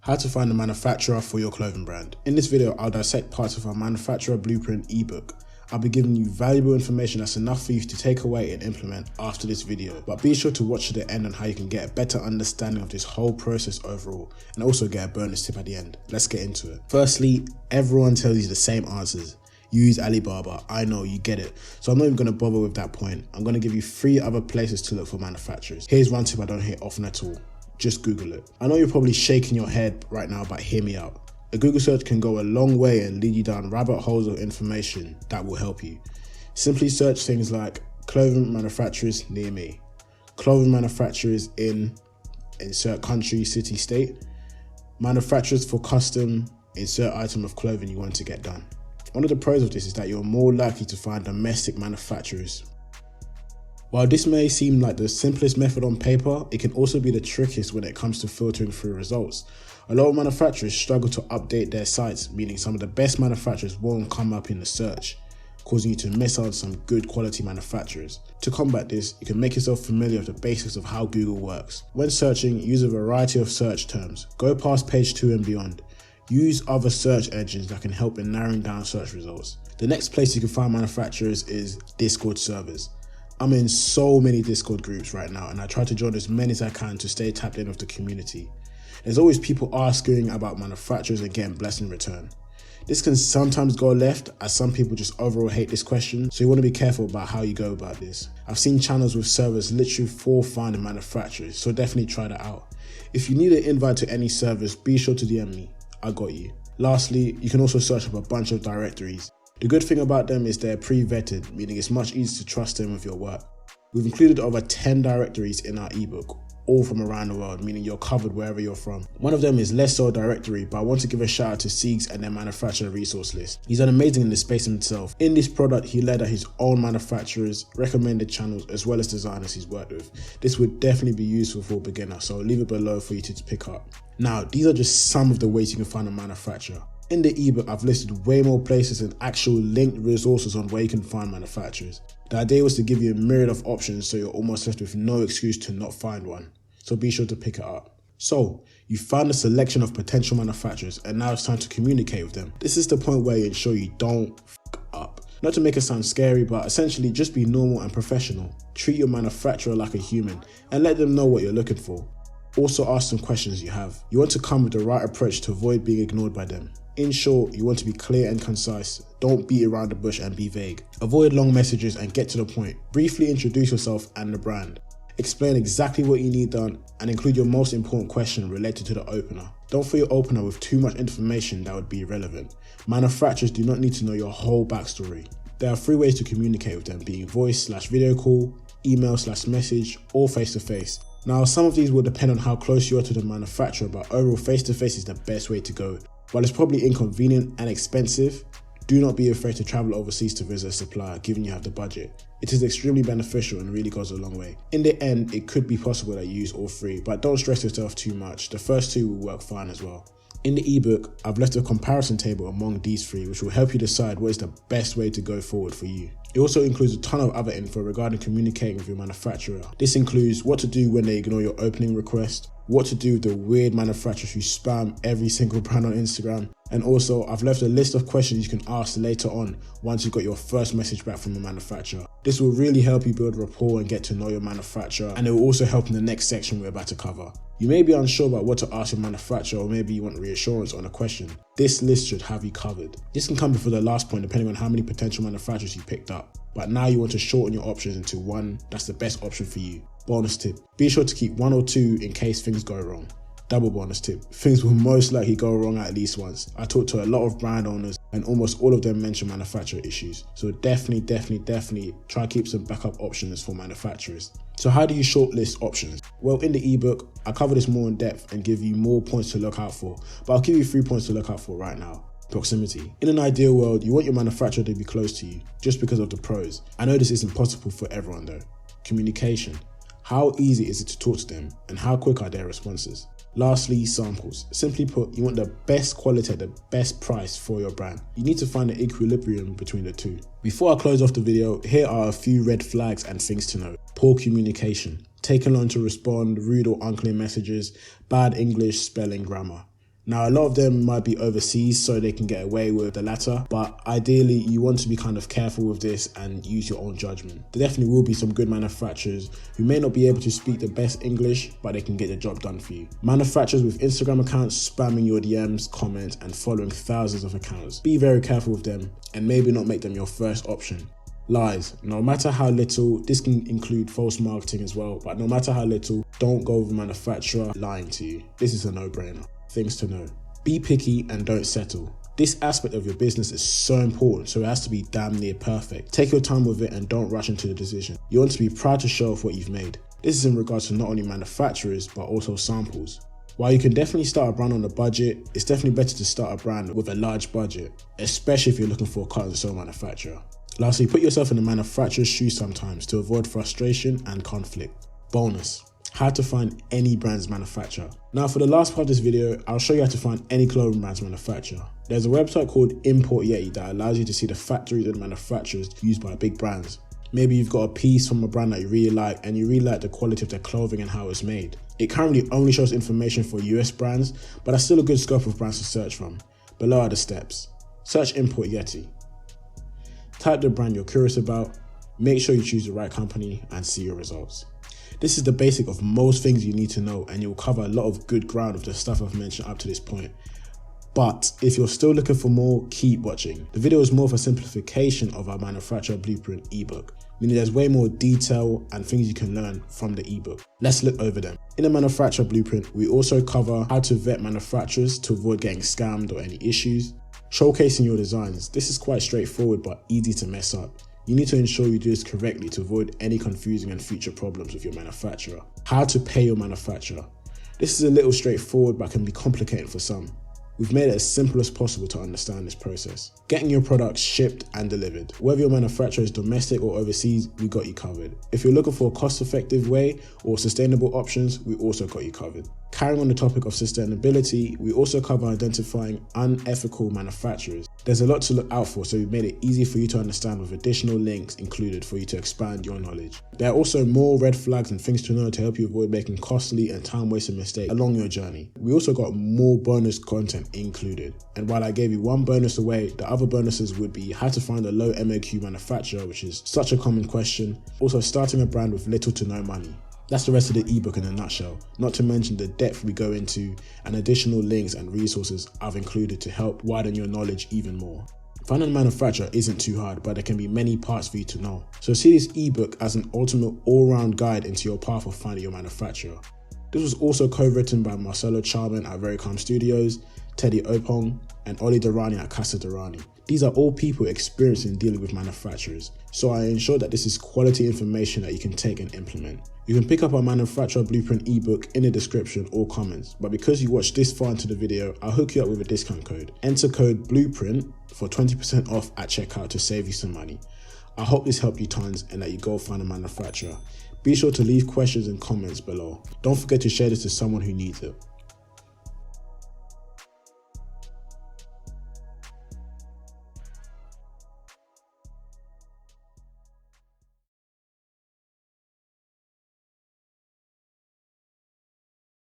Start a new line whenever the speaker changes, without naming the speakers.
How to find a manufacturer for your clothing brand. In this video, I'll dissect parts of our manufacturer blueprint ebook. I'll be giving you valuable information that's enough for you to take away and implement after this video, but be sure to watch to the end on how you can get a better understanding of this whole process overall, and also get a bonus tip at the end. Let's get into it. Firstly, everyone tells you the same answers. Use Alibaba. I know, you get it. So I'm not even going to bother with that point. I'm going to give you 3 other places to look for manufacturers. Here's one tip I don't hear often at all. Just Google it. I know you're probably shaking your head right now, but hear me out. A Google search can go a long way and lead you down rabbit holes of information that will help you. Simply search things like clothing manufacturers near me, clothing manufacturers in insert country, city, state, manufacturers for custom, insert item of clothing you want to get done. One of the pros of this is that you're more likely to find domestic manufacturers. While this may seem like the simplest method on paper, it can also be the trickiest when it comes to filtering through results. A lot of manufacturers struggle to update their sites, meaning some of the best manufacturers won't come up in the search, causing you to miss out on some good quality manufacturers. To combat this, you can make yourself familiar with the basics of how Google works. When searching, use a variety of search terms. Go past page 2 and beyond. Use other search engines that can help in narrowing down search results. The next place you can find manufacturers is Discord servers. I'm in so many Discord groups right now, and I try to join as many as I can to stay tapped in with the community. There's always people asking about manufacturers and getting blessed in return. This can sometimes go left, as some people just overall hate this question, so you want to be careful about how you go about this. I've seen channels with servers literally for finding manufacturers, so definitely try that out. If you need an invite to any servers, be sure to DM me. I got you. Lastly, you can also search up a bunch of directories. The good thing about them is they're pre-vetted, meaning it's much easier to trust them with your work. We've included over 10 directories in our ebook, all from around the world, meaning you're covered wherever you're from. One of them is Less So Directory, but I want to give a shout out to Seaggs and their manufacturer resource list. He's done amazing in this space himself. In this product, he led out his own manufacturers, recommended channels, as well as designers he's worked with. This would definitely be useful for a beginner, so I'll leave it below for you to pick up. Now, these are just some of the ways you can find a manufacturer. In the ebook, I've listed way more places and actual linked resources on where you can find manufacturers. The idea was to give you a myriad of options so you're almost left with no excuse to not find one. So be sure to pick it up. So, you found a selection of potential manufacturers and now it's time to communicate with them. This is the point where you ensure you don't f up. Not to make it sound scary, but essentially just be normal and professional. Treat your manufacturer like a human and let them know what you're looking for. Also ask some questions you have. You want to come with the right approach to avoid being ignored by them. In short, you want to be clear and concise. Don't beat around the bush and be vague. Avoid long messages and get to the point. Briefly introduce yourself and the brand. Explain exactly what you need done and include your most important question related to the opener. Don't fill your opener with too much information that would be irrelevant. Manufacturers do not need to know your whole backstory. There are 3 ways to communicate with them, being voice/video call, email/message, or face-to-face. Now, some of these will depend on how close you are to the manufacturer, but overall face-to-face is the best way to go. While it's probably inconvenient and expensive, do not be afraid to travel overseas to visit a supplier, given you have the budget. It is extremely beneficial and really goes a long way. In the end, it could be possible that you use all 3, but don't stress yourself too much. The first 2 will work fine as well. In the ebook, I've left a comparison table among these 3, which will help you decide what is the best way to go forward for you. It also includes a ton of other info regarding communicating with your manufacturer. This includes what to do when they ignore your opening request, what to do with the weird manufacturers who spam every single brand on Instagram, and also I've left a list of questions you can ask later on once you got your first message back from the manufacturer. This will really help you build rapport and get to know your manufacturer, and it will also help in the next section we're about to cover. You may be unsure about what to ask your manufacturer, or maybe you want reassurance on a question. This list should have you covered. This can come before the last point depending on how many potential manufacturers you picked up, but now you want to shorten your options into one that's the best option for you. Bonus tip, be sure to keep 1 or 2 in case things go wrong. Double bonus tip, things will most likely go wrong at least once. I talked to a lot of brand owners and almost all of them mention manufacturer issues. So definitely try to keep some backup options for manufacturers. So how do you shortlist options? Well, in the ebook, I cover this more in depth and give you more points to look out for, but I'll give you 3 points to look out for right now. Proximity. In an ideal world, you want your manufacturer to be close to you, just because of the pros. I know this isn't possible for everyone though. Communication. How easy is it to talk to them and how quick are their responses? Lastly, samples. Simply put, you want the best quality at the best price for your brand. You need to find an equilibrium between the 2. Before I close off the video, here are a few red flags and things to know. Poor communication. Taking long to respond, rude or unclear messages, bad English, spelling, grammar. Now, a lot of them might be overseas, so they can get away with the latter, but ideally you want to be kind of careful with this and use your own judgment. There definitely will be some good manufacturers who may not be able to speak the best English, but they can get the job done for you. Manufacturers with Instagram accounts spamming your DMs, comments, and following thousands of accounts. Be very careful with them and maybe not make them your first option. Lies. No matter how little, this can include false marketing as well, but no matter how little, don't go with a manufacturer lying to you. This is a no-brainer. Things to know. Be picky and don't settle. This aspect of your business is so important, so it has to be damn near perfect. Take your time with it and don't rush into the decision. You want to be proud to show off what you've made. This is in regards to not only manufacturers, but also samples. While you can definitely start a brand on a budget, it's definitely better to start a brand with a large budget, especially if you're looking for a cut and sew manufacturer. Lastly, put yourself in the manufacturer's shoes sometimes to avoid frustration and conflict. Bonus. How to find any brand's manufacturer. Now for the last part of this video, I'll show you how to find any clothing brand's manufacturer. There's a website called Import Yeti that allows you to see the factories and manufacturers used by big brands. Maybe you've got a piece from a brand that you really like and you really like the quality of their clothing and how it's made. It currently only shows information for US brands, but that's still a good scope of brands to search from. Below are the steps. Search Import Yeti. Type the brand you're curious about, make sure you choose the right company and see your results. This is the basic of most things you need to know, and you'll cover a lot of good ground of the stuff I've mentioned up to this point. But if you're still looking for more, keep watching. The video is more of a simplification of our manufacturer blueprint ebook, meaning there's way more detail and things you can learn from the ebook. Let's look over them. In the manufacturer blueprint, we also cover how to vet manufacturers to avoid getting scammed or any issues. Showcasing your designs. This is quite straightforward but easy to mess up. You need to ensure you do this correctly to avoid any confusing and future problems with your manufacturer. How to pay your manufacturer. This is a little straightforward but can be complicated for some. We've made it as simple as possible to understand this process. Getting your products shipped and delivered. Whether your manufacturer is domestic or overseas, we got you covered. If you're looking for a cost-effective way or sustainable options, we also got you covered. Carrying on the topic of sustainability, we also cover identifying unethical manufacturers. There's a lot to look out for, so we've made it easy for you to understand with additional links included for you to expand your knowledge. There are also more red flags and things to know to help you avoid making costly and time-wasting mistakes along your journey. We also got more bonus content included. And while I gave you one bonus away, the other bonuses would be how to find a low MAQ manufacturer, which is such a common question. Also starting a brand with little to no money. That's the rest of the ebook in a nutshell, not to mention the depth we go into and additional links and resources I've included to help widen your knowledge even more. Finding a manufacturer isn't too hard, but there can be many parts for you to know. So see this ebook as an ultimate all-round guide into your path of finding your manufacturer. This was also co-written by Marcelo Charman at Very Calm Studios, Teddy Opong, and Oli Durrani at Casa Durrani. These are all people experienced in dealing with manufacturers, so I ensure that this is quality information that you can take and implement. You can pick up our manufacturer blueprint ebook in the description or comments, but because you watched this far into the video, I'll hook you up with a discount code. Enter code BLUEPRINT for 20% off at checkout to save you some money. I hope this helped you tons and that you go find a manufacturer. Be sure to leave questions and comments below. Don't forget to share this to someone who needs it.